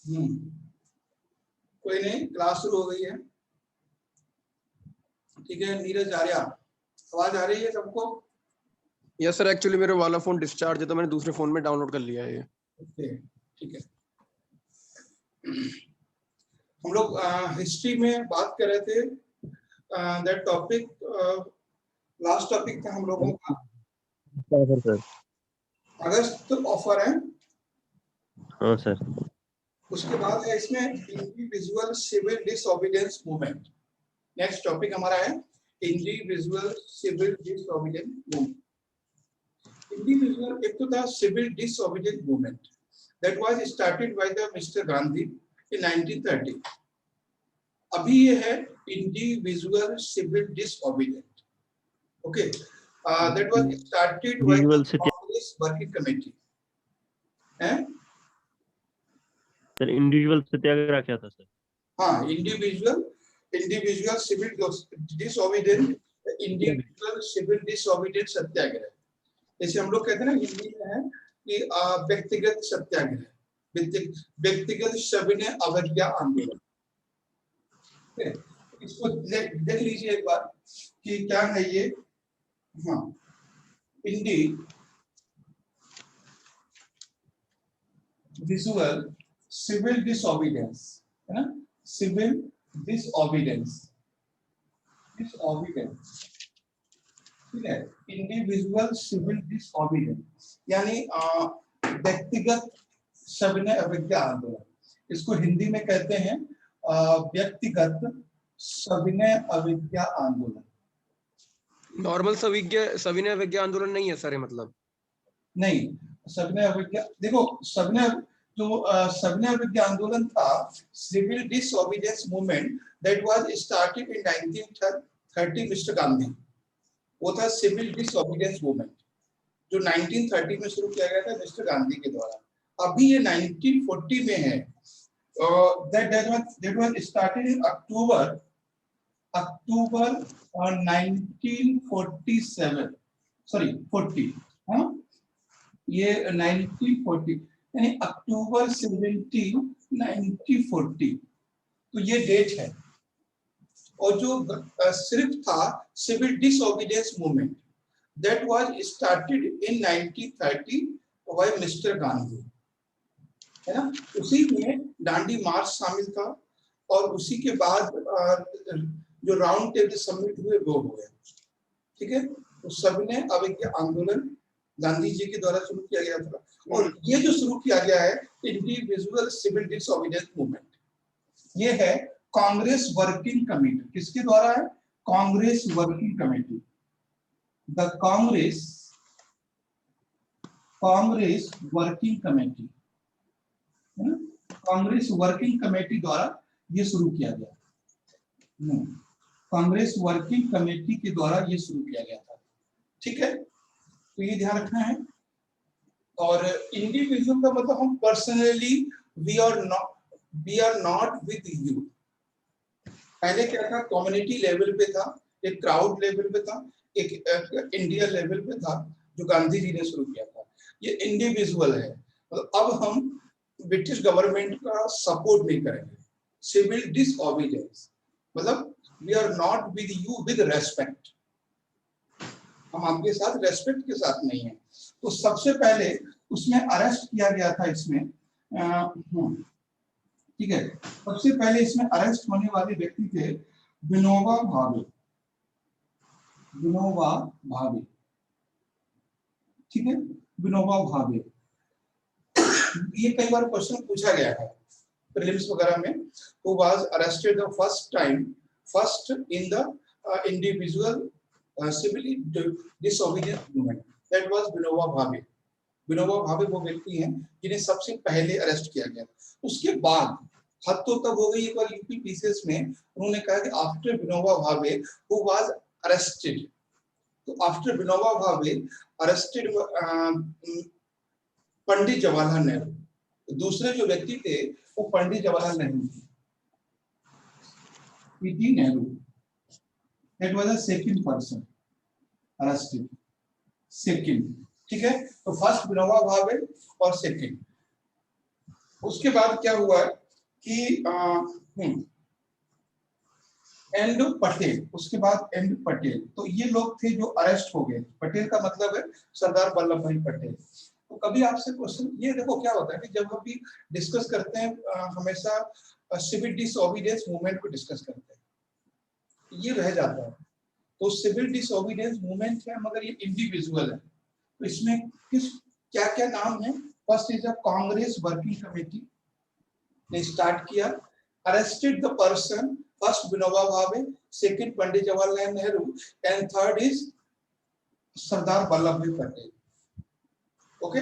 कोई नहीं, क्लास शुरू हो गई है। ठीक है, नीरज आर्या, आवाज आ रही है सबको? यस सर, एक्चुअली मेरा वाला फोन डिस्चार्ज है तो मैंने दूसरे फोन में डाउनलोड कर लिया है ये। ओके, ठीक है। हम लोग हिस्ट्री में बात कर रहे थे। दैट टॉपिक, लास्ट टॉपिक था हम लोगों का सर। अगस्त ऑफर है। हाँ सर। उसके बाद है इसमें individual civil disobedience movement. Next topic हमारा है individual civil disobedience movement. Individual एक तो था civil disobedience movement that was started by the mister Gandhi in 1930। अभी ये है individual civil disobedient. Okay, that was started by the Congress working committee. Sir individual satyagraha क्या था सर? हाँ, individual civil disobedience, individual civil disobedience satyagraha. जैसे हम लोग कहते हैं ना हिंदी में है कि व्यक्तिगत सत्याग्रह, व्यक्तिगत सविनय अवज्ञा आंदोलन। इसको देख लीजिए एक बार कि क्या है ये। हाँ, इंडिविजुअल सिविल डिसओबीडियंस है ना, सिविल डिसओबीडियंस, ठीक है। इंडिविजुअल सिविल डिसओबीडियंस यानी व्यक्तिगत सविनय अवज्ञा आंदोलन। इसको हिंदी में कहते हैं व्यक्तिगत सविनय अवज्ञा आंदोलन। नॉर्मल सविनय अवज्ञा आंदोलन नहीं है सर, मतलब नहीं, सविनय अवज्ञा देखो, सविनय अवज्ञा आंदोलन था civil disobedience movement that was started in 1930 mister Gandhi. वो था सिविल डिसओबीडियंस मूवमेंट जो 1930 में शुरू किया गया था मिस्टर गांधी के द्वारा। अभी ये 1940 में है। that was started in October 1947, sorry 40, हाँ ये 1940 यानी अक्टूबर 17 1940, तो ये डेट है। और जो सिर्फ था civil disobedience movement that was started in 1930 by mister Gandhi, है ना। उसी में दांडी मार्च शामिल था और उसी के बाद जो राउंड टेबल समिट हुए वो हुए, ठीक है। तो सविनय अवज्ञा आंदोलन गांधी जी के द्वारा शुरू किया गया था और ये जो शुरू किया गया है इंडिविजुअल सिविल डिसओबीडियंस मूवमेंट, ये है कांग्रेस वर्किंग कमेटी। किसके द्वारा है? Congress working committee. The Congress working committee, है ना, कांग्रेस वर्किंग कमेटी द्वारा ये शुरू किया गया। कांग्रेस वर्किंग कमेटी के द्वारा ये शुरू किया गया था, ठीक है। तो ये ध्यान रखना है। और इंडिविजुअल का मतलब हम personally we are not with you. पहले क्या था, कम्युनिटी लेवल पे था, एक क्राउड लेवल पे था, एक इंडिया लेवल पे था जो गांधी जी ने शुरू किया था। ये इंडिविजुअल है, मतलब अब हम ब्रिटिश गवर्नमेंट का सपोर्ट नहीं करेंगे। सिविल डिसओबीडियंस मतलब we are not with you with respect, हम आपके साथ रेस्पेक्ट के साथ नहीं है। तो सबसे पहले उसमें अरेस्ट किया गया था इसमें, ठीक है। सबसे पहले इसमें अरेस्ट होने वाले व्यक्ति थे विनोबा भावे, ठीक है, विनोबा भावे। ये कई बार क्वेश्चन पूछा गया है प्रीलिम्स वगैरह में। who was arrested the first in the individual civil disobedience movement, that was Vinoba Bhave. Vinoba Bhave वो व्यक्ति हैं जिन्हें सबसे पहले अरेस्ट किया गया। उसके बाद हद तो तब हो गई एक बार यूपी पीसीएस में, उन्होंने कहा कि after Vinoba Bhave who was arrested, तो आफ्टर विनोबा भावे अरेस्टेड पंडित जवाहरलाल नेहरू। दूसरे जो व्यक्ति थे वो पंडित जवाहरलाल नेहरू थे, PT Nehru. That was the second person arrested, second, ठीक है। तो फर्स्ट विनोबा भावे और सेकंड, उसके बाद क्या हुआ है कि एंड पटेल, उसके बाद एंड पटेल, तो ये लोग थे जो अरेस्ट हो गए। पटेल का मतलब है सरदार वल्लभ भाई पटेल। तो कभी आपसे क्वेश्चन ये देखो क्या होता है कि जब हम भी डिस्कस करते हैं हमेशा सिविल डिसओबीडियंस मूवमेंट को डिस्कस करते हैं, ये रह जाता है। तो सिविल डिसओबीडियंस मूवमेंट है मगर ये इंडिविजुअल है। तो इसमें किस क्या क्या नाम है? First is a Congress working committee ने स्टार्ट किया, arrested the person, first Vinoba Bhave, second Pandit Jawaharlal Nehru and third is Sardar Vallabh bhai Patel. Okay,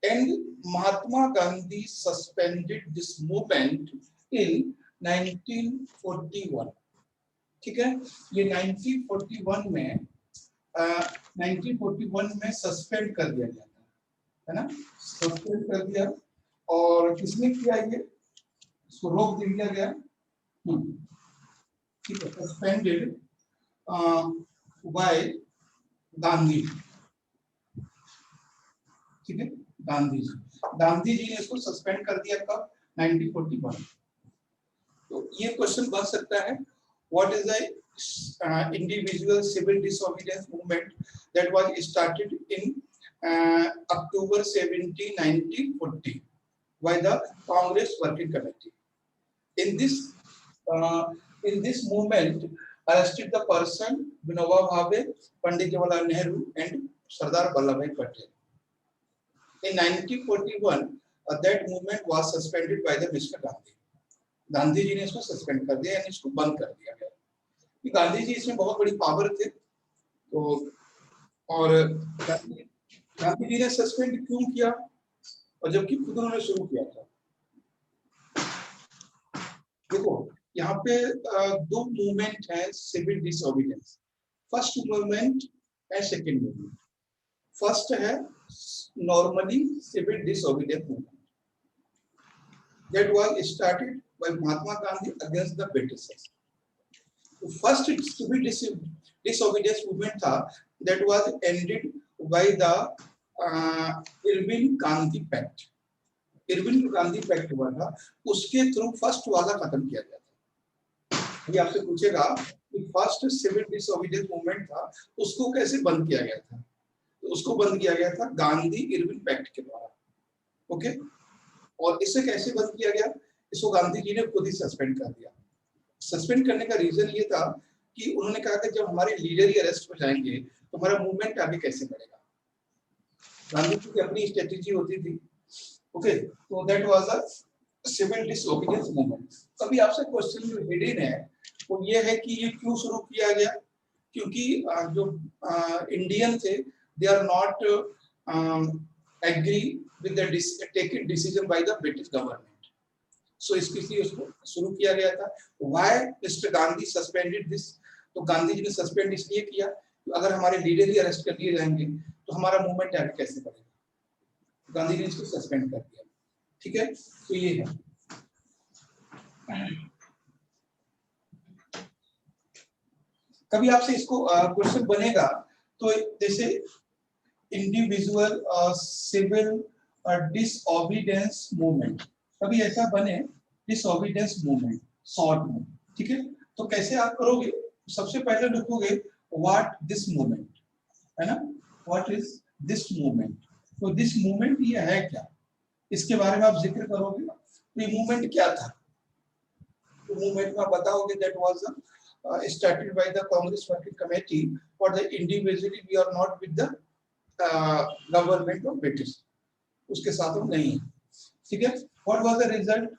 and Mahatma Gandhi suspended this movement in 1941। ठीक है, ये 1941 में 1941 में सस्पेंड कर दिया गया था, है ना, सस्पेंड कर दिया। और किसने किया ये? इसको रोक दिया गया। ठीक है, सस्पेंडेड बाय गांधी। ठीक है, गांधी जी ने इसको सस्पेंड कर दिया कब? 1941। तो ये क्वेश्चन बन सकता है, what is the individual civil disobedience movement that was started in October 17, 1940 by the Congress Working Committee. In this movement, arrested the person Vinoba Bhave, Pandit Jawaharlal Nehru, and Sardar Vallabhbhai Patel. In 1941, that movement was suspended by the Mr. Gandhi. Gandhi ji ने इसको suspend कर दिया, यानी इसको बंद कर दिया गया। कि गांधी जी इसमें बहुत बड़ी पावर थे, तो और गांधी जी ने सस्पेंड क्यों किया? और जबकि खुद उन्होंने शुरू किया था। देखो यहाँ पे दो मूवमेंट है सिविल डिसओबीडियंस, फर्स्ट मूवमेंट है सेकंड मूवमेंट। फर्स्ट है normally civil disobedience movement that was started by Mahatma Gandhi against the Britishers. The first civil disobedience movement था that was ended by the Irving Gandhi Pact. Irving Gandhi Pact हुआ था, उसके through first वाला खत्म किया गया था। ये आपसे पूछेगा कि फर्स्ट सिविल डिसओबीडियंस मूवमेंट था उसको कैसे बंद किया गया था? तो उसको बंद किया गया था गांधी इरविन पैक्ट के द्वारा। ओके, और इसे कैसे बंद किया गया? इसको गांधी जी ने खुद ही सस्पेंड कर दिया। सस्पेंड करने का रीजन ये था कि उन्होंने कहा कि जब हमारे लीडर ही अरेस्ट हो जाएंगे तो हमारा मूवमेंट आगे कैसे बढ़ेगा। गांधी जी की अपनी स्ट्रेटेजी होती थी। ओके, तो that was a civil disobedience movement. अभी आपसे क्वेश्चन जो हिडन है वो ये है कि ये क्यों शुरू किया गया? क्योंकि जो इंडियन थे they are not agree with the taken decision by the British government. So इसके लिए उसको शुरू किया गया था। Why Mr. Gandhi suspended this? तो गांधी जी ने सस्पेंड इसलिए किया कि अगर हमारे लीडर ही अरेस्ट कर लिए जाएंगे तो हमारा मूवमेंट आगे कैसे बढ़ेगा। गांधी जी ने इसको सस्पेंड कर दिया। ठीक है, तो ये है। कभी आपसे इसको क्वेश्चन बनेगा तो जैसे इंडिविजुअल सिविल डिसओबीडियंस मूवमेंट, कभी ऐसा बने डिसओबीडियंस मूवमेंट शॉर्ट में। ठीक है, तो कैसे आप करोगे? सबसे पहले लिखोगे व्हाट दिस मूवमेंट, है ना, व्हाट इज दिस मूवमेंट। तो दिस मूवमेंट ये है क्या, इसके बारे में आप जिक्र करोगे। तो ये मूवमेंट क्या था? तो मूवमेंट में बताओगे that was started by the Congress working committee for the individually we are not with the government of British, उसके साथ हम नहीं है। ठीक है, what was the result?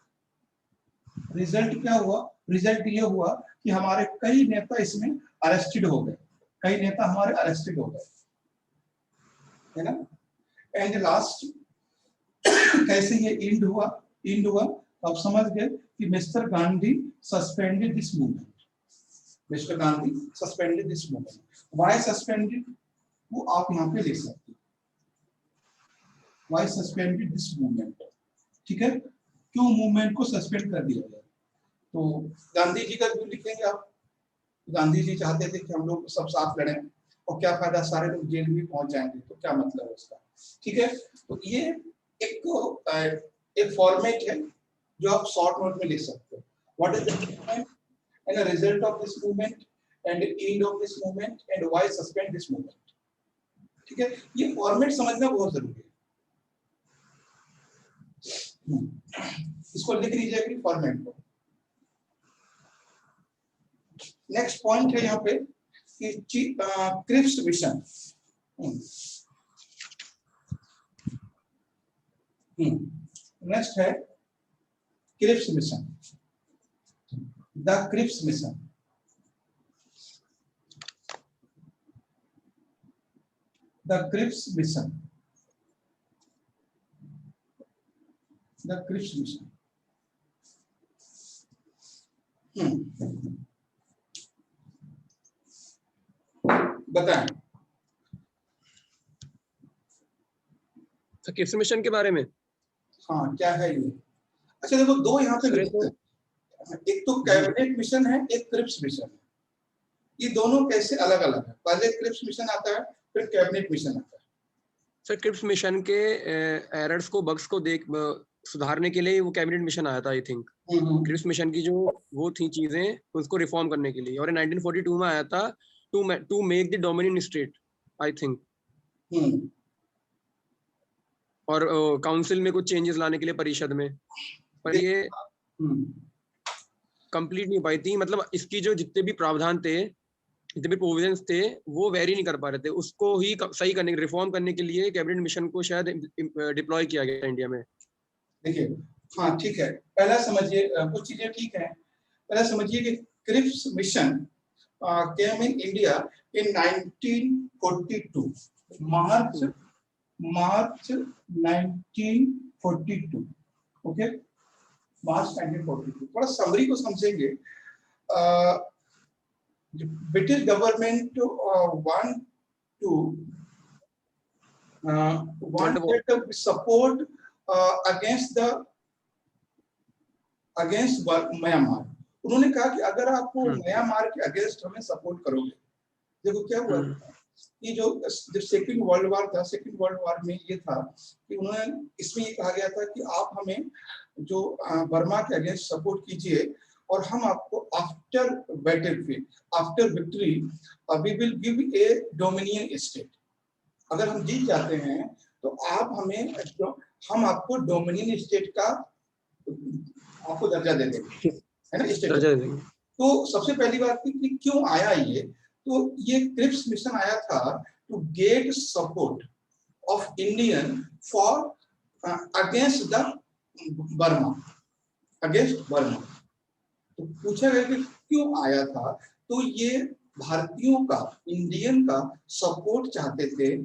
Result क्या हुआ? रिजल्ट ये हुआ कि हमारे कई नेता इसमें अरेस्टेड हो गए, कई नेता हमारे अरेस्टेड हो गए, है ना। एंड लास्ट कैसे ये एंड हुआ? एंड हुआ आप समझ गए कि mister Gandhi suspended this movement. Mister Gandhi suspended this movement. Why suspended वो आप यहाँ पे लिख सकते हैं, व्हाई सस्पेंडेड दिस मूवमेंट। ठीक है, क्यों मूवमेंट को सस्पेंड कर दिया गया? तो गांधी जी का क्यों लिखेंगे आप? गांधी जी चाहते थे कि हम लोग सब साथ लड़ें, और क्या फायदा, सारे लोग जेल में पहुंच जाएंगे तो क्या मतलब है उसका। ठीक है, तो ये एक एक फॉर्मेट है जो आप शॉर्ट नोट में लिख सकते हो। What is the movement and the result of this movement and end of this movement and why suspend this movement. ठीक है, ये फॉर्मेट समझना बहुत जरूरी है। इसको लिख लीजिए कि फॉर्मेट को। नेक्स्ट पॉइंट है यहाँ पे कि क्रिप्स मिशन। नेक्स्ट है Cripps mission, the Cripps mission. The Cripps mission, the Cripps mission. बताएं। तो किस मिशन के बारे में? हाँ, क्या है ये? अच्छा देखो, दो यहाँ पे सर, लिखते हैं, एक तो कैबिनेट मिशन है, एक क्रिप्स मिशन है। ये दोनों कैसे अलग अलग है? पहले क्रिप्स मिशन आता है, फिर कैबिनेट मिशन आता है। सर क्रिप्स मिशन के एरर्स को, बग्स को सुधारने के लिए वो कैबिनेट मिशन आया था आई थिंक। क्रिप्स मिशन की जो वो थी चीजें, उसको रिफॉर्म करने के लिए, और 1942 में आया था to make the dominion state I think. और काउंसिल में कुछ चेंजेस लाने के लिए परिषद में, पर ये कंप्लीट नहीं हो पाई थी। मतलब इसकी जो जितने भी प्रावधान थे, जितने भी प्रोविजंस थे, वो वेरी नहीं कर पा रहे थे। उसको ही सही करने, रिफॉर्म करने के लिए कैबिनेट मिशन को शायद डिप्लॉय किया गया इंडिया में। देखिए, हाँ ठीक है, पहला समझिए, कुछ चीजें ठीक है। पहला समझिए कि Cripps mission came in India in 1942, March 1942। Okay, March 1942। थोड़ा समरी को समझेंगे। British government wanted support against Myanmar. उन्होंने कहा कि अगर आप म्यांमार के अगेंस्ट हमें सपोर्ट करोगे। देखो क्या हुआ कि जो सेकंड वर्ल्ड वॉर था, सेकंड वर्ल्ड वॉर में ये था कि उन्होंने, इसमें ये कहा गया था कि आप हमें जो बर्मा के अगेंस्ट सपोर्ट कीजिए, और हम आपको after battlefield, after victory, we will give a dominion state. अगर हम जीत जाते हैं तो आप हमें, हम आपको डोमिनियन स्टेट का आपको दर्जा दे देंगे, है ना, स्टेट दर्जा देंगे। तो सबसे पहली बात थी कि क्यों आया ये? तो ये क्रिप्स मिशन आया था to get support of Indian for against the Burma, against Burma. तो पूछा गया कि क्यों आया था? तो ये भारतीयों का, इंडियन का सपोर्ट चाहते थे।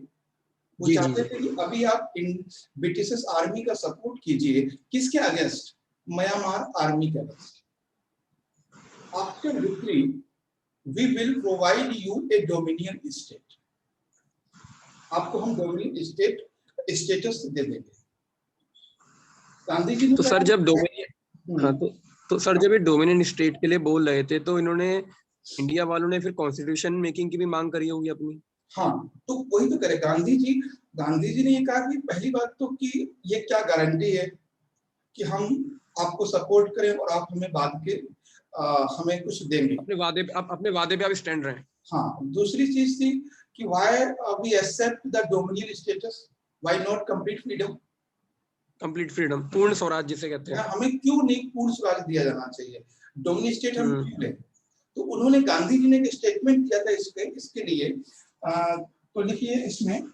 वो चाहते थे कि अभी आप ब्रिटिश आर्मी का सपोर्ट कीजिए, किसके अगेंस्ट? म्यांमार आर्मी के against. After victory we will provide you a dominion state, आपको हम डोमिनियन स्टेट स्टेटस दे देंगे। गांधी जी ने, तो सर जब डोमिनियन, तो सर जब ये डोमिनियन स्टेट के लिए बोल रहे थे, तो इन्होंने, इंडिया वालों ने फिर कॉन्स्टिट्यूशन मेकिंग की भी मांग करी होगी अपनी। हाँ, तो वही तो करे गांधी जी ने ये कहा कि पहली बात तो कि ये क्या गारंटी है कि हम आपको सपोर्ट करें और आप हमें बाद के हमें कुछ देंगे, अपने वादे पे आप स्टैंड रहे। हाँ, दूसरी चीज थी कि why we accept the dominion status, why not complete freedom. Complete freedom, Purna Swaraj जिसे कहते हैं, हमें क्यों नहीं पूर्ण स्वराज दिया जाना चाहिए, डोमिनियन स्टेट हम क्यों लें? तो उन्होंने, गांधी जी ने एक स्टेटमेंट दिया था इसके लिए। तो लिखिए इसमें,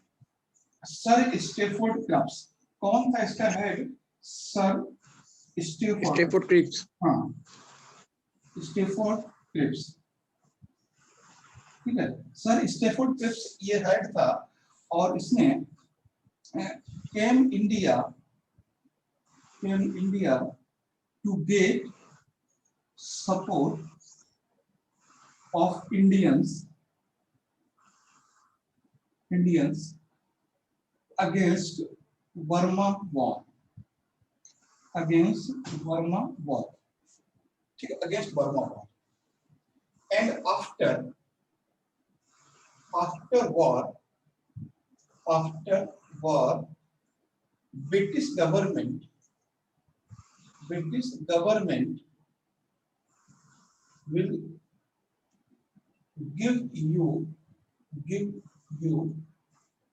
सर स्टेफोर्ड क्रिप्स। कौन था इसका हेड? Sir Stafford Cripps. हाँ, स्टेफोर्ड क्रिप्स, ठीक है। सर स्टेफोर्ड क्रिप्स ये हेड था, और इसने came India to get support of Indians against Burma war, against Burma war, ठीक है, against Burma war, and after war, British government British government will give you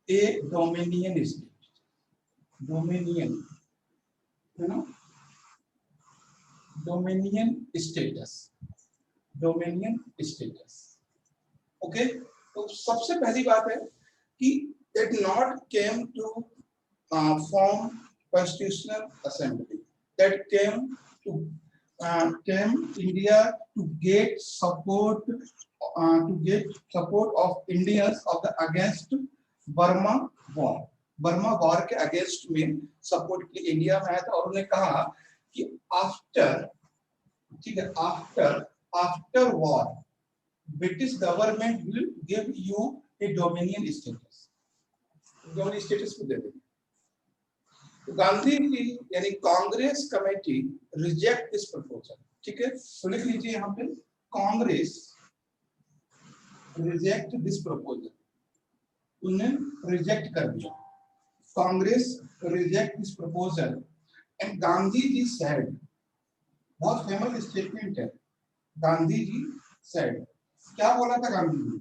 a Dominion state. Dominion, you know, Dominion status. Dominion status. Okay. तो सबसे पहली बात है कि it not came to form constitutional assembly. That came India to get support of Indians of the against Burma war. Burma war के against में support के लिए इंडिया में आया था और उन्होंने कहा कि आफ्टर, ठीक है, after war British government will give you a dominion status, dominion status को दे देंगे। तो गांधी जी यानी Congress committee reject this proposal, ठीक है, तो लिख लीजिए यहाँ पे कांग्रेस रिजेक्ट दिस प्रपोजल, उन्हें रिजेक्ट कर दिया। Congress reject this proposal and Gandhi ji said, बहुत फेमस स्टेटमेंट है, गांधी जी सेड, क्या बोला था Gandhi ji?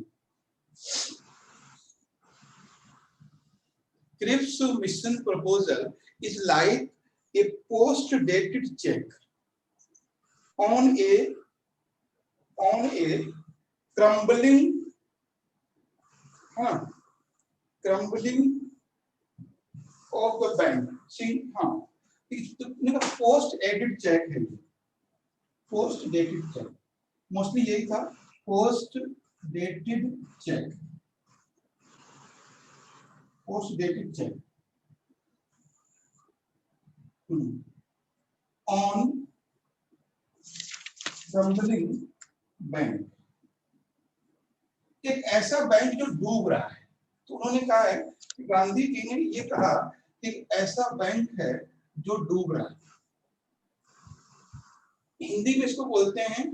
Cripps mission proposal is like a post-dated check on a crumbling of the bank. See, post-dated check है, post-dated check, mostly यही था, post-dated check, post-dated check on crumbling bank, एक ऐसा बैंक जो डूब रहा है। तो उन्होंने कहा है कि गांधी जी ने ये कहा कि ऐसा बैंक है जो डूब रहा है। हिंदी में इसको बोलते हैं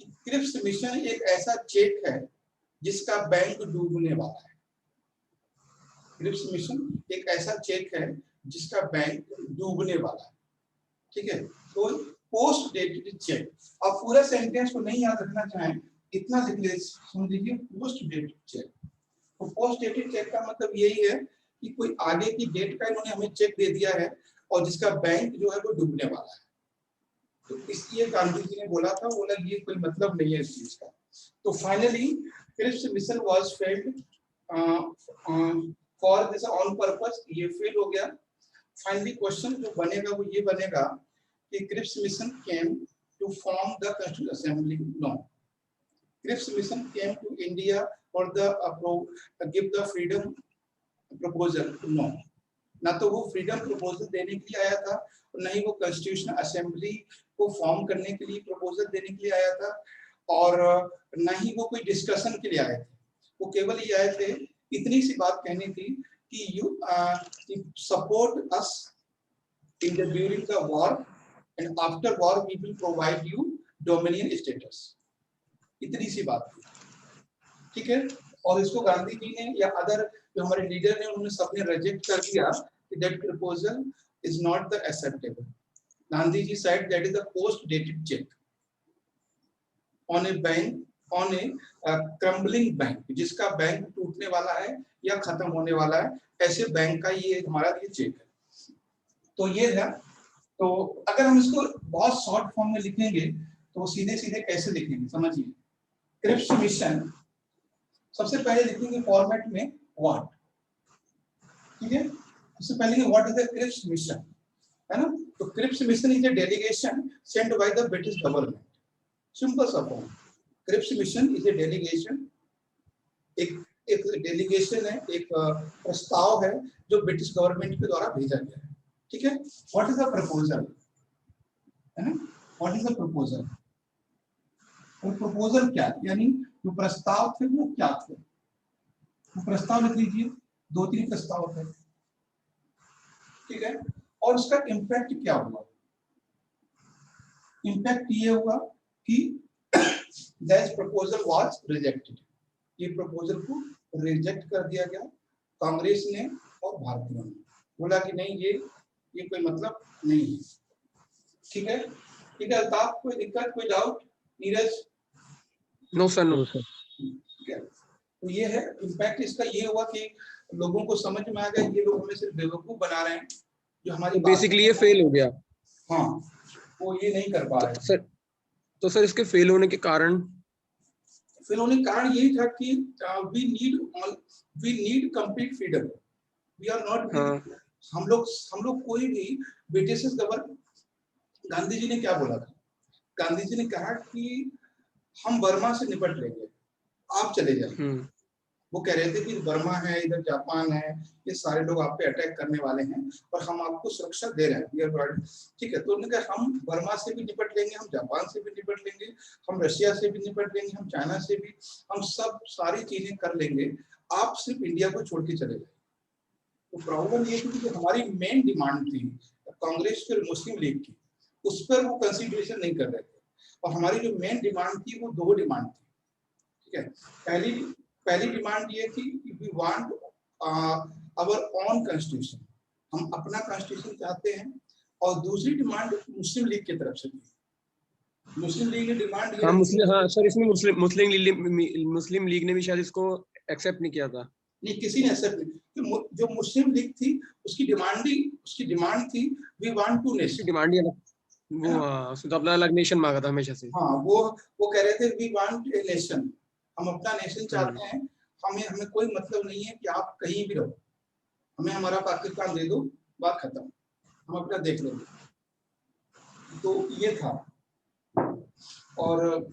कि क्रिप्स मिशन एक ऐसा चेक है जिसका बैंक डूबने वाला है। क्रिप्स मिशन एक ऐसा चेक है जिसका बैंक डूबने वाला है, ठीक है। तो पोस्ट डेटेड चेक, आप पूरा सेंटेंस को नहीं याद रखना चाहें, इतना लिख लीजिए, सुन लीजिए, पोस्ट डेटेड चेक। तो पोस्ट डेटेड चेक का मतलब यही है कि कोई आगे की डेट का इन्होंने हमें चेक दे दिया है और जिसका बैंक जो है वो डूबने वाला है। तो इसलिए गांधी जी ने बोला था, बोला ये कोई मतलब नहीं है इस चीज का। तो finally Cripps mission was failed for this on purpose, ये फेल हो गया। फाइनली क्वेश्चन जो बनेगा वो ये बनेगा कि Cripps mission came to form the constitution assembly, no, Cripps mission came to India for the give the freedom proposal, no, ना तो वो फ्रीडम प्रपोजल देने के लिए आया था और ना ही वो कॉन्स्टिट्यूशन असेंबली को फॉर्म करने के लिए प्रपोजल देने के लिए आया था, और ना ही वो कोई डिस्कशन के लिए आए थे। वो केवल ये आए थे, इतनी सी बात कहनी थी कि you support us in the during the war and after war we will provide you dominion status, इतनी सी बात थी, ठीक है। और इसको गांधी जी ने या अदर जो हमारे लीडर ने, उन्होंने सबने रिजेक्ट कर दिया कि that proposal is not the acceptable. Gandhi ji said that is a post dated check on a bank, on a crumbling bank, जिसका बैंक टूटने वाला है या खत्म होने वाला है, ऐसे बैंक का ये हमारा ये चेक है। तो ये है, तो अगर हम इसको बहुत शॉर्ट फॉर्म में लिखेंगे तो सीधे सीधे कैसे लिखेंगे समझिए। क्रिप्स मिशन सबसे पहले लिखेंगे फॉर्मेट में व्हाट, ठीक है। सबसे पहले what is the Cripps mission, है ना। तो Cripps mission is a delegation sent by the British government, simple सा form. Cripps mission is a delegation, एक डेलीगेशन है, एक प्रस्ताव है जो ब्रिटिश गवर्नमेंट के द्वारा भेजा गया है, ठीक है। व्हाट इज द प्रपोजल, है ना, व्हाट इज द प्रपोजल, और प्रपोजल क्या, यानी जो प्रस्ताव थे वो क्या थे। वो प्रस्ताव लिख लीजिए, 2-3 प्रस्ताव थे, ठीक है। और उसका इम्पैक्ट क्या हुआ, इम्पैक्ट ये हुआ कि दैट प्रपोजल वाज रिजेक्टेड, ये प्रपोजल को रिजेक्ट कर दिया गया कांग्रेस ने और भारतीयों ने, बोला कि नहीं ये कोई मतलब नहीं है। ठीक है, ठीक है अल्ताफ, कोई दिक्कत, कोई doubt? Neeraj? No sir, no. तो सर ठीक है, तो ये है इम्पैक्ट इसका। ये हुआ कि लोगों को समझ में आ गया ये लोग हमें सिर्फ बेवकूफ बना रहे हैं, जो हमारी तो बेसिकली ये फेल हो गया। हाँ, वो ये नहीं कर पा रहे। तो सर इसके फेल होने के कारण? फेल होने का कारण यही था कि we need complete freedom, we are not. हम लोग कोई भी ब्रिटिश गवर्नमेंट, गांधी जी ने क्या बोला था? गांधी जी ने कहा कि हम बर्मा से निपट लेंगे, आप चले जाइए। वो कह रहे थे कि बर्मा है, इधर जापान है, ये सारे लोग आप पे अटैक करने वाले हैं और हम आपको सुरक्षा दे रहे हैं, ठीक है। तो उन्होंने कहा हम बर्मा से भी निपट लेंगे, हम जापान से भी निपट लेंगे, हम रशिया से भी निपट लेंगे, हम चाइना से भी, हम सब सारी चीजें कर लेंगे, आप सिर्फ इंडिया को छोड़ के चले जाए। तो प्रॉब्लम ये थी कि हमारी मेन डिमांड थी कांग्रेस और मुस्लिम लीग की, उस पर वो कंसिडरेशन नहीं कर रहे थे। और हमारी जो मेन डिमांड थी वो दो डिमांड थी, ठीक है। पहली डिमांड ये थी कि we want our own constitution, हम अपना कॉन्स्टिट्यूशन चाहते हैं। और दूसरी डिमांड मुस्लिम लीग की तरफ से थी। मुस्लिम लीग की डिमांड ये, हाँ सर, इसमें मुस्लिम लीग ने भी शायद इसको एक्सेप्ट नहीं किया था। नहीं, किसी ने एक्सेप्ट नहीं। जो मुस्लिम लीग थी उसकी डिमांड थी we want to nation. Demand ही वो तो अपना अलग नेशन मांगा था हमेशा से। हाँ, वो कह रहे थे वी वांट ए नेशन, हम अपना नेशन चाहते हैं। हमें कोई मतलब नहीं है कि आप कहीं भी रहो, हमें हमारा पाकिस्तान दे दो, बात खत्म, हम अपना देख लेंगे। तो ये था। और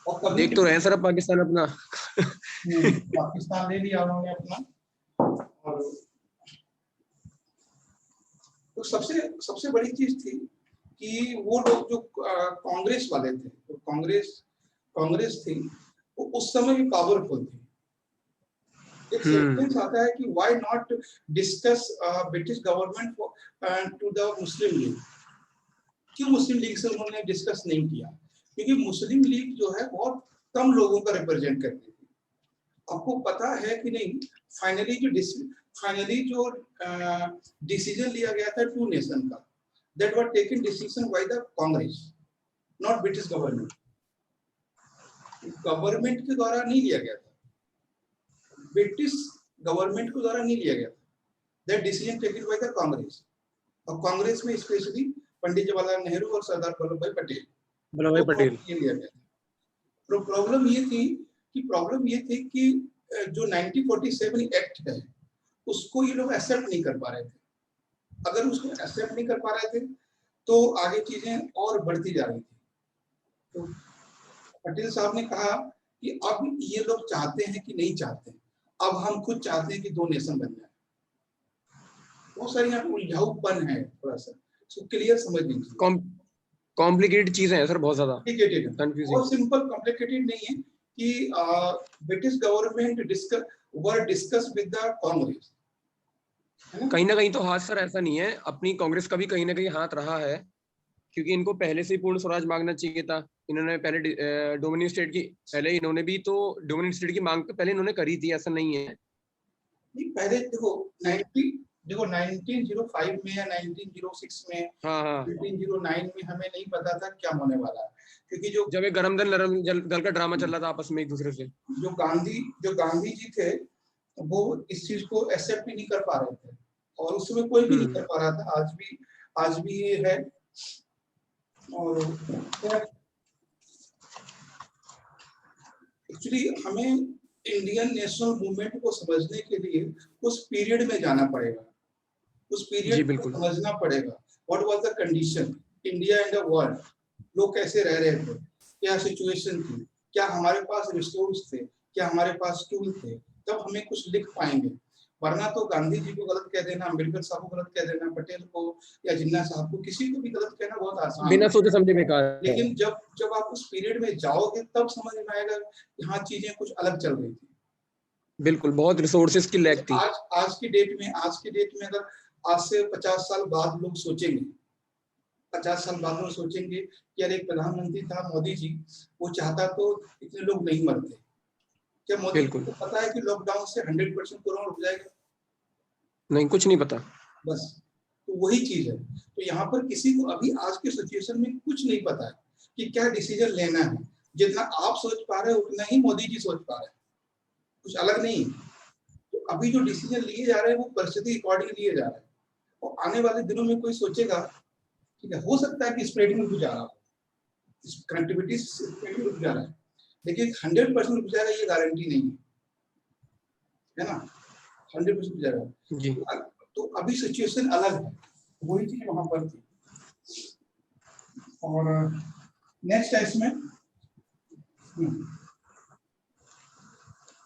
कभी देख तो रहे हैं सर पाकिस्तान अपना। पाकिस्तान ले लिया उन्होंने अपना। और तो सबसे बड़ी चीज थी कि वो लोग जो कांग्रेस वाले थे, तो कांग्रेस थी, वो उस समय भी पावरफुल थी। एक सेंटेंस आता है कि why not discuss British government to the Muslim League. क्यों मुस्लिम लीग से उन्होंने डिस्कस नहीं किया? क्योंकि मुस्लिम लीग जो है बहुत कम लोगों का रिप्रेजेंट करती थी। आपको पता है कि नहीं, फाइनली जो डिसीजन लिया गया था टू नेशन का, that were taken decision by the Congress, not British government. Government के द्वारा नहीं लिया गया था, ब्रिटिश गवर्नमेंट के द्वारा नहीं लिया गया था। That decision taken by the Congress. और कांग्रेस में स्पेशली पंडित जवाहरलाल नेहरू और सरदार वल्लभ भाई पटेल ये लिया गया था। तो प्रॉब्लम ये थी कि जो 1947 एक्ट है उसको ये लोग एक्सेप्ट नहीं कर पा रहे थे। अगर उसको एक्सेप्ट नहीं कर पा रहे थे तो आगे चीजें और बढ़ती जा रही थी। तो पटेल साहब ने कहा कि अब ये लोग चाहते हैं कि नहीं चाहते, अब हम खुद चाहते हैं कि दो नेशन बन जाए। बहुत सारी यहाँ उलझाऊपन है, थोड़ा सा इसको क्लियर समझ लीजिए। कॉम्प्लिकेटेड चीजें हैं सर, बहुत ज्यादा कंफ्यूजिंग। बहुत सिंपल कॉम्प्लिकेटेड नहीं है कि British government discuss with the Congress. कहीं ना कहीं तो हाथ सर ऐसा नहीं है, अपनी कांग्रेस का भी कहीं ना कहीं हाथ रहा है, क्योंकि इनको पहले से ही पूर्ण स्वराज मांगना चाहिए था। इन्होंने पहले डोमिनियन स्टेट की, पहले इन्होंने भी तो डोमिनियन स्टेट की मांग पहले इन्होंने करी थी, ऐसा नहीं है। पहले देखो 1905 में या 1906 में, 1909 में हमें नहीं पता था क्या होने वाला है, क्योंकि जो जब एक गरम दल नरम जल का ड्रामा चल रहा था आपस में एक दूसरे से, जो गांधी जी थे वो इस चीज को एक्सेप्ट नहीं कर पा रहे थे और उसमें कोई भी नहीं कर पा रहा था। आज भी ये है। और एक्चुअली हमें इंडियन नेशनल मूवमेंट को समझने के लिए उस पीरियड में जाना पड़ेगा, उस पीरियड को समझना पड़ेगा। What was the condition India and the world, लोग कैसे रह रहे थे, क्या सिचुएशन थी, क्या हमारे पास रिसोर्स थे, क्या हमारे पास टूल थे, तब हमें कुछ लिख पाएंगे। वरना तो गांधी जी को गलत कह देना, अम्बेडकर साहब को गलत कह देना, पटेल को या जिन्ना साहब को, किसी को भी गलत कहना बहुत आसान बिना सोचे समझे बेकार। लेकिन जब आप उस पीरियड में जाओगे तब समझ में आएगा यहाँ चीजें कुछ अलग चल रही थी। बिल्कुल, बहुत रिसोर्सेज की लैक थी। आज की डेट में अगर आज से 50 साल बाद लोग सोचेंगे, 50 साल बाद लोग सोचेंगे कि यार एक प्रधानमंत्री था मोदी जी, वो चाहता तो इतने लोग नहीं मरते। क्या मोदी को पता है कि लॉकडाउन से 100% कोरोना रुक जाएगा? नहीं, कुछ नहीं पता। बस तो वही चीज है। तो यहाँ पर किसी को अभी आज के सिचुएशन में कुछ नहीं पता है कि क्या डिसीजन लेना है। जितना आप सोच पा रहे हो उतना ही मोदी जी सोच पा रहे हैं, कुछ अलग नहीं। तो अभी जो डिसीजन लिए जा रहे हैं वो परिस्थिति अकॉर्डिंग लिए जा रहे हैं, और आने वाले दिनों में कोई सोचेगा, ठीक है, हो सकता है कि स्प्रेडिंग रुक जा रहा हो, कनेक्टिविटी स्प्रेडिंग रुक जा रहा है, लेकिन 100% रुक जाएगा ये गारंटी नहीं है ना, 100% रुक जाएगा जी। तो अभी सिचुएशन अलग है, वही चीज वहां पर थी। और नेक्स्ट है इसमें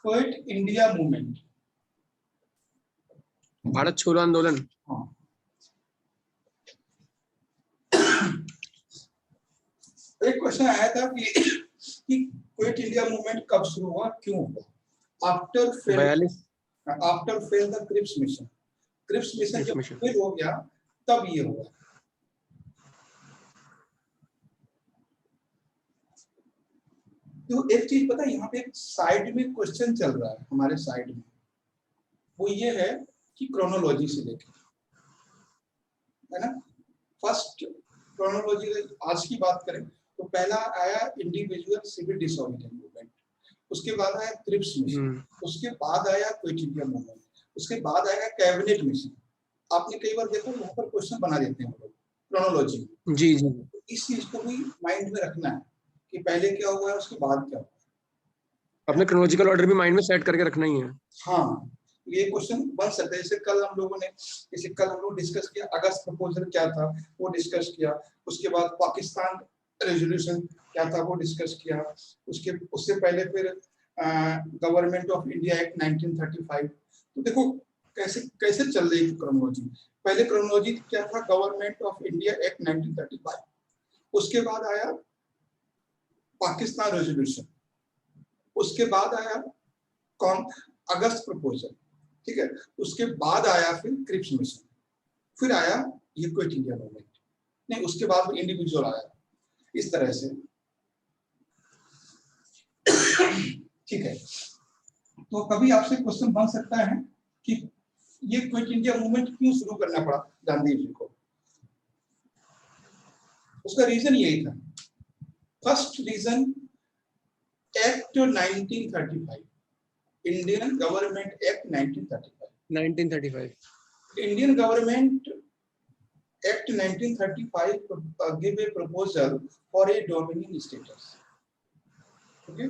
क्विट इंडिया मूवमेंट, भारत छोड़ो आंदोलन। हाँ एक क्वेश्चन आया था कि क्विट इंडिया मूवमेंट कब शुरू हुआ, क्यों हुआ? After 42 fail the Cripps mission, Cripps mission जब फेल हो गया तब ये हुआ। तो एक चीज पता है, यहाँ पे एक साइड में क्वेश्चन चल रहा है हमारे साइड में, वो ये है कि क्रोनोलॉजी से लेकर, है ना। फर्स्ट क्रोनोलॉजी आज की बात करें तो पहला आया इंडिविजुअल सिविल डिसोबीडियंस मूवमेंट, उसके बाद आया क्रिप्स मिशन, उसके बाद आया क्विट इंडिया मूवमेंट, उसके बाद आया कैबिनेट मिशन। आपने कई बार देखा यहाँ पर क्वेश्चन बना देते हैं हम लोग क्रोनोलॉजी, जी जी। तो इस चीज को भी माइंड में रखना है कि पहले क्या हुआ है उसके बाद क्या हुआ। अपने क्रोनोलॉजिकल ऑर्डर भी माइंड में सेट करके रखना ही है। हाँ ये क्वेश्चन बन सकता है। जैसे कल हम लोगों ने, जैसे कल हम लोग डिस्कस किया अगस्त प्रपोजल क्या था वो डिस्कस किया, उसके बाद पाकिस्तान रेजोल्यूशन क्या था वो डिस्कस किया, उससे पहले फिर गवर्नमेंट ऑफ इंडिया एक्ट 1935। तो देखो कैसे कैसे चल रही थी क्रोनोलॉजी। पहले क्रोनोलॉजी क्या था, गवर्नमेंट ऑफ इंडिया एक्ट 1935, उसके बाद आया पाकिस्तान रेजोल्यूशन, उसके बाद आया कौन अगस्त प्रपोजल, ठीक है, उसके बाद आया फिर क्रिप्स मिशन, फिर आया ये क्विट इंडिया मूवमेंट, नहीं उसके बाद इंडिविजुअल आया, इस तरह से। ठीक है, तो कभी आपसे क्वेश्चन बन सकता है कि ये क्विट इंडिया मूवमेंट क्यों शुरू करना पड़ा गांधी जी को। उसका रीजन यही था, first reason act 1935, Indian government act 1935। Indian government act 1935 give a proposal for a dominion status, okay,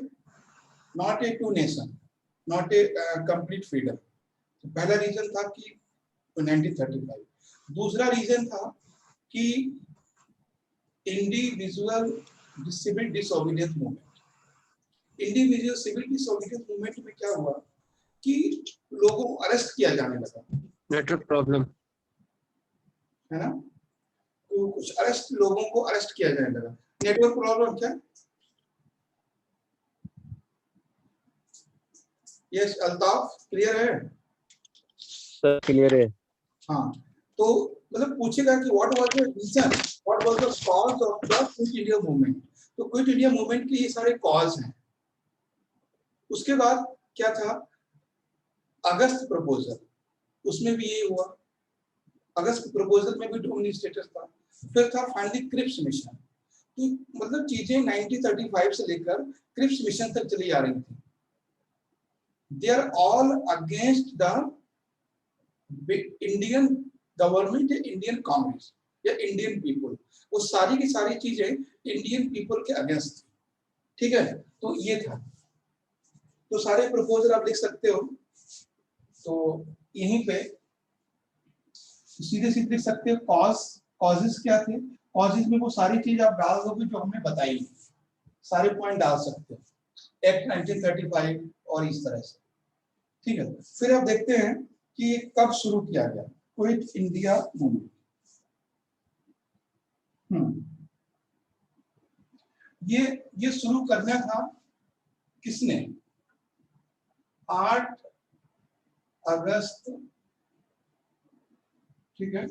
not a two nation, not a complete freedom। तो पहला रीजन था कि 1935, दूसरा रीजन था कि individual civil disobedience movement. Individual civil disobedience movement में क्या हुआ कि लोगों को अरेस्ट किया जाने लगा, नेटवर्क प्रॉब्लम है ना, तो कुछ अरेस्ट लोगों को अरेस्ट किया जाने लगा। नेटवर्क प्रॉब्लम क्या? यस अल्ताफ क्लियर है? सर क्लियर है। हाँ, तो मतलब पूछेगा कि what was the reason, what was the cause of the quit India movement. तो क्विट इंडिया मूवमेंट के ये सारे कॉज हैं। उसके बाद क्या था, अगस्त प्रपोजल, उसमें भी ये हुआ, अगस्त प्रपोजल में भी डोमिनियन स्टेटस था। फिर था फाइनली क्रिप्स मिशन। तो मतलब चीजें 1935 से लेकर क्रिप्स मिशन तक चली आ रही थी। They are all against the Indian government, Indian Congress या इंडियन पीपल। वो सारी की सारी चीजें इंडियन पीपल के अगेंस्ट थी, ठीक है। तो ये था, तो सारे प्रपोजल आप लिख सकते हो। तो यहीं पे सीधे सीधे लिख सकते हो कॉजेस क्या थे, कॉजेस में वो सारी चीज आप डाल दोगे जो हमने बताई, सारे पॉइंट डाल सकते हो, एक्ट 1935 और इस तरह से, ठीक है। फिर आप देखते हैं कि ये कब शुरू किया गया क्विट इंडिया मूवमेंट। ये शुरू करना था किसने? 8 अगस्त, ठीक है,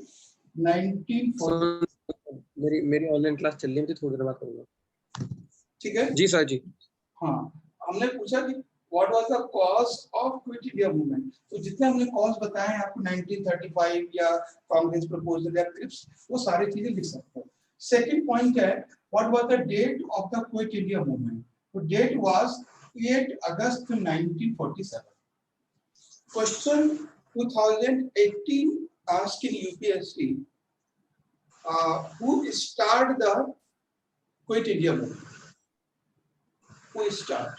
1940। मेरी ऑनलाइन क्लास चल रही है, मुझे थोड़ी देर बात करूंगा। ठीक है जी सर जी। हाँ, हमने पूछा कि what was the cause of quit India movement. तो जितने हमने कॉज बताए हैं आपको 1935 या कांग्रेस प्रपोजल या क्रिप्स, वो सारी चीजें लिख सकते हो। सेकंड पॉइंट है what was the date of the quit India movement. तो date was 8 August 1947। Question 2018 asked in UPSC, who started the Quit India movement? Who started?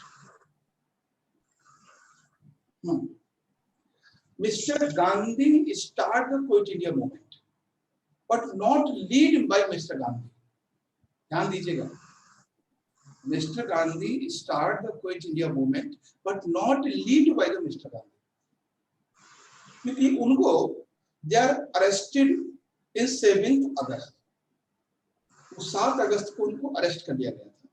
Mr. Gandhi started the Quit India movement, but not led by Mr. Gandhi. ध्यान दीजिएगा, Mr. Gandhi started the Quit India movement, but not led by the Mr. Gandhi. क्योंकि उनको they are arrested in 7th अगस्त, 7 अगस्त को उनको arrest कर लिया गया था।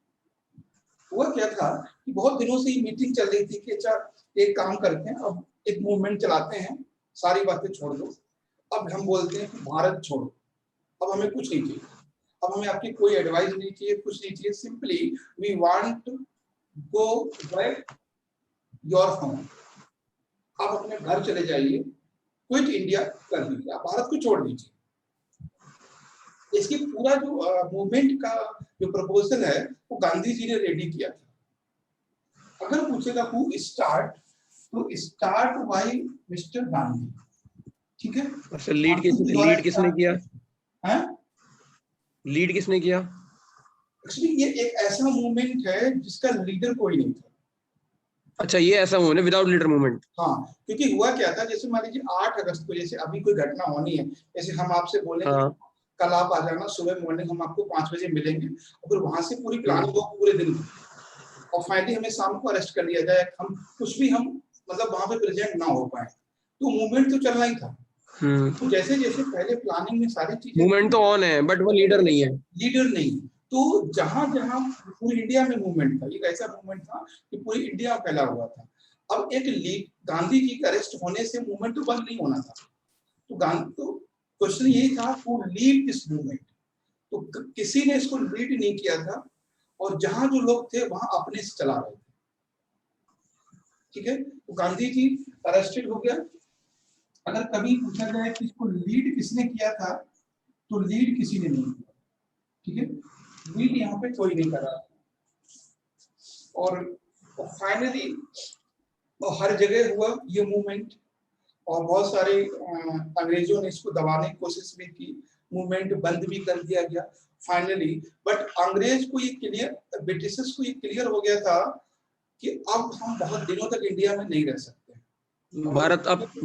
हुआ क्या था कि बहुत दिनों से ये मीटिंग चल रही थी कि अच्छा एक काम करते हैं, अब एक मूवमेंट चलाते हैं, सारी बातें छोड़ दो, अब हम बोलते हैं कि भारत छोड़ो, अब हमें कुछ नहीं चाहिए, अब हमें आपकी कोई एडवाइस नहीं चाहिए, कुछ नहीं चाहिए, simply we want to go back your home, आप अपने घर चले जाइए, क्विट इंडिया कर दीजिए, आप भारत को छोड़ दीजिए। इसकी पूरा जो मूवमेंट का जो प्रपोजल है वो गांधी जी ने रेडी किया था। अगर पूछेगा हु स्टार्ट, तो स्टार्ट बाय मिस्टर गांधी, ठीक है। अच्छा, लीड किसने किया? हैं? लीड किसने किया? एक्चुअली ये एक ऐसा मूवमेंट है जिसका लीडर कोई नहीं था। अच्छा, ये ऐसा मूवमेंट है विदाउट लीडर मूवमेंट। हाँ, क्योंकि हुआ क्या था, जैसे मान लीजिए 8 अगस्त को जैसे अभी कोई घटना होनी है, जैसे हम आपसे बोले हाँ। कल आप आ जाना, सुबह मॉर्निंग हम आपको 5 बजे मिलेंगे, और फिर वहां से पूरी प्लानिंग हो पूरे दिन, और फाइनली हमें शाम को अरेस्ट कर लिया जाए, हम कुछ भी हम मतलब वहां पे प्रेजेंट ना हो पाए, तो मूवमेंट तो चलना ही था। तो जैसे जैसे पहले प्लानिंग में सारी चीजें, मूवमेंट तो ऑन है बट वो लीडर नहीं है, लीडर नहीं। तो जहां जहां पूरी इंडिया में मूवमेंट था, एक ऐसा मूवमेंट था कि पूरी इंडिया फैला हुआ था। अब एक लीड गांधी जी के अरेस्ट होने से मूवमेंट तो बंद नहीं होना था, तो क्वेश्चन यही था टू लीड दिस मूवमेंट, तो किसी ने इसको लीड नहीं किया था, और जहां जो लोग थे वहां अपने से चला रहे थे, ठीक है। तो गांधी जी अरेस्टेड हो गया। अगर कभी पूछा जाए कि इसको लीड किसने किया था, तो लीड किसी ने नहीं किया, ठीक है, लीड यहाँ पे कोई नहीं कर रहा। और फाइनली हर जगह हुआ ये मूवमेंट, और बहुत सारे अंग्रेजों ने इसको दबाने की कोशिश भी की, मूवमेंट बंद भी कर दिया गया फाइनली। बट अंग्रेज को ये क्लियर, ब्रिटिशर्स को ये क्लियर हो गया था कि अब हम बहुत दिनों तक इंडिया में नहीं रह सकते।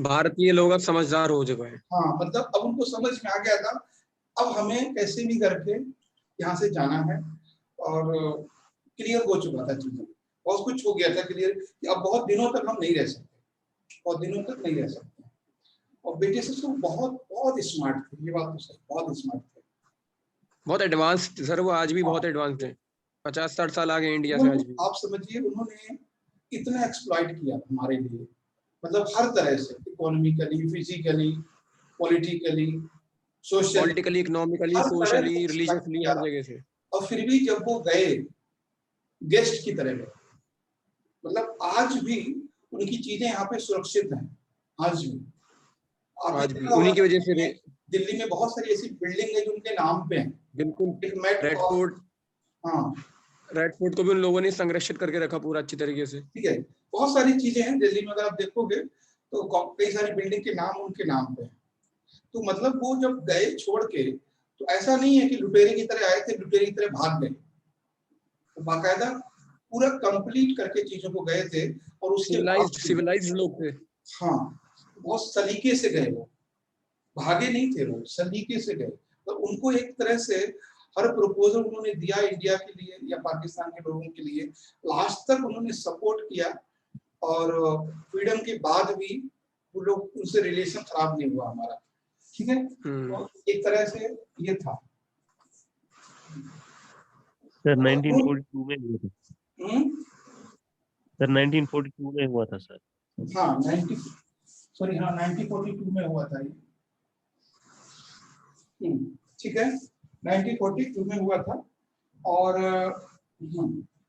भारतीय लोग अब समझदार हो चुके हैं। हाँ, मतलब अब उनको समझ में आ गया था, अब हमें कैसे भी करके यहाँ से जाना है, और क्लियर हो चुका था चीजें, बहुत कुछ हो गया था क्लियर कि अब बहुत दिनों तक हम नहीं रह सकते, बहुत दिनों तक नहीं रह सकते। और ब्रिटिशर्स तो बहुत स्मार्ट थे, ये बात तो सही, बहुत स्मार्ट थे, बहुत एडवांस सर, वो आज भी बहुत एडवांस है, 50-60 साल आगे इंडिया से आज भी। आप समझिए उन्होंने इतना एक्सप्लॉइट किया हमारे लिए, मतलब हर तरह से, economically, physically, politically, politically, economically, socially, religiously, हर जगह से। और फिर भी जब वो गए गेस्ट की तरह गए, मतलब आज भी उनकी चीजें यहाँ पे सुरक्षित हैं, आज भी उन्हीं की वजह से दिल्ली में बहुत सारी ऐसी बिल्डिंग है जो उनके नाम पे हैं। बिल्कुल, रेड फोर्ट, हाँ, रेड फोर्ट को भी उन लोगों ने संरक्षित करके रखा पूरा अच्छी तरीके से, ठीक है। बहुत सारी चीजें हैं दिल्ली में, अगर आप देखोगे तो कई सारी बिल्डिंग के नाम उनके नाम पे हैं। तो मतलब वो जब गए छोड़ के, तो ऐसा नहीं है कि लुटेरे की तरह आए थे, लुटेरे की तरह भाग गए, तो बाकायदा पूरा कंप्लीट करके चीजों को गए थे, और उसके सिविलाइज्ड लोग थे। हाँ, बहुत सलीके से गए, वो भागे नहीं थे, वो सलीके से गए। तो उनको एक तरह से हर प्रपोजल उन्होंने दिया इंडिया के लिए या पाकिस्तान के लोगों के लिए, लास्ट तक उन्होंने सपोर्ट किया, और फ्रीडम के बाद भी वो लोग, उनसे रिलेशन खराब नहीं हुआ हमारा, ठीक है। तो एक तरह से ये था सर। 1942 में हुआ था सर, 1942 में हुआ था सर। हाँ, 1942 में हुआ था ये, ठीक है, 1942 में हुआ था। और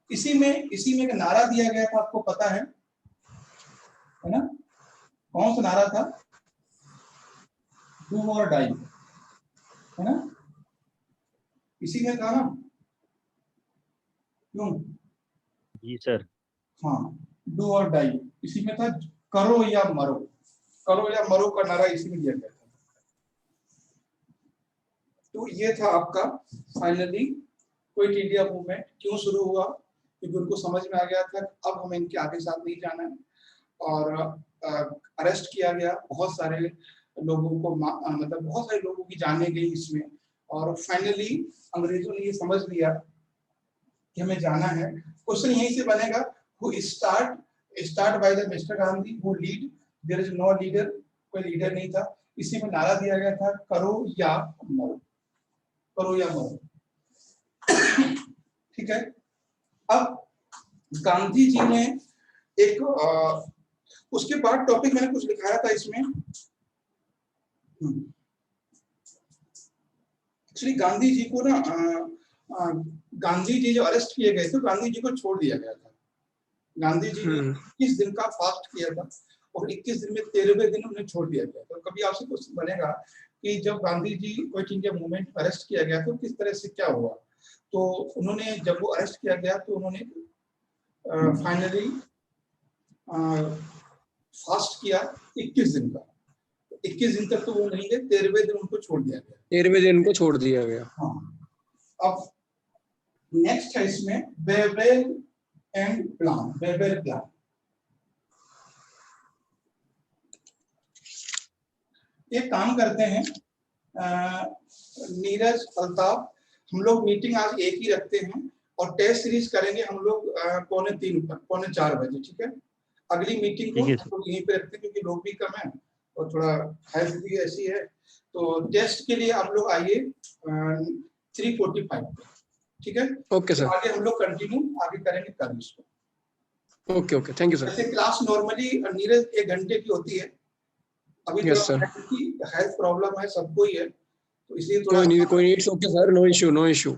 इसी में एक नारा दिया गया था, आपको पता है, है ना, कौन सा नारा था, डू और डाई, है ना, इसी में था ना, क्यों? जी सर। हाँ, डू और डाई इसी में था, करो या मरो, करो या मरो का नारा इसी में दिया गया था। तो ये था आपका फाइनली क्विट इंडिया मूवमेंट क्यों शुरू हुआ, क्योंकि उनको समझ में आ गया था अब हमें इनके आगे साथ नहीं जाना है, और अरेस्ट किया गया बहुत सारे लोगों को, मतलब बहुत सारे लोगों की जाने गई इसमें, और फाइनली अंग्रेजों ने ये समझ लिया कि हमें जाना है। क्वेश्चन यहीं से बनेगा, who start by the mister Gandhi, who lead, there is no leader, कोई लीडर नहीं था। इसी में नारा दिया गया था, करो या मरो, करो या मरो। ठीक है, अब गांधी जी ने एक उसके बाद टॉपिक मैंने कुछ लिखाया था इसमें, एक्चुअली गांधी जी को ना गांधी जी जो अरेस्ट किए गए थे, गांधी जी को छोड़ दिया गया था। गांधी जी ने 21 दिन का फास्ट किया था और 21 दिन में 13वें दिन उन्हें छोड़ दिया गया। तो कभी आपसे क्वेश्चन बनेगा कि जब Gandhi ji quit India movement arrest किया गया तो किस तरह से क्या हुआ, तो उन्होंने जब वो अरेस्ट किया गया तो उन्होंने फाइनली फास्ट किया 21 दिन का, 21 दिन तक तो वो नहीं गए, 13वें दिन उनको छोड़ दिया गया, 13वें दिन को छोड़ दिया गया। हाँ। अब नेक्स्ट है इसमें बेबेल एंड प्लान, बेबेल प्लान। एक काम करते हैं नीरज, अल्ताफ, हम लोग मीटिंग आज एक ही रखते हैं और टेस्ट सीरीज करेंगे हम लोग 3:45 पर, 3:45 बजे, ठीक है। अगली मीटिंग को हम लोग यहीं पे रखते हैं क्योंकि लोग भी कम है और थोड़ा हेल्थ भी ऐसी है। तो टेस्ट के लिए आप लोग आइए 3:45 पे, ठीक है। ओके सर, आगे हम लोग कंटिन्यू आगे करेंगे कल इसको। Okay okay, thank you sir. ऐसे क्लास नॉर्मली नीरज 1 घंटे की होती है, अभी यस सर, हेल्थ प्रॉब्लम है, सबको ही है, तो इसलिए थोड़ा कोई नहीं, it's okay sir, no issue, no issue.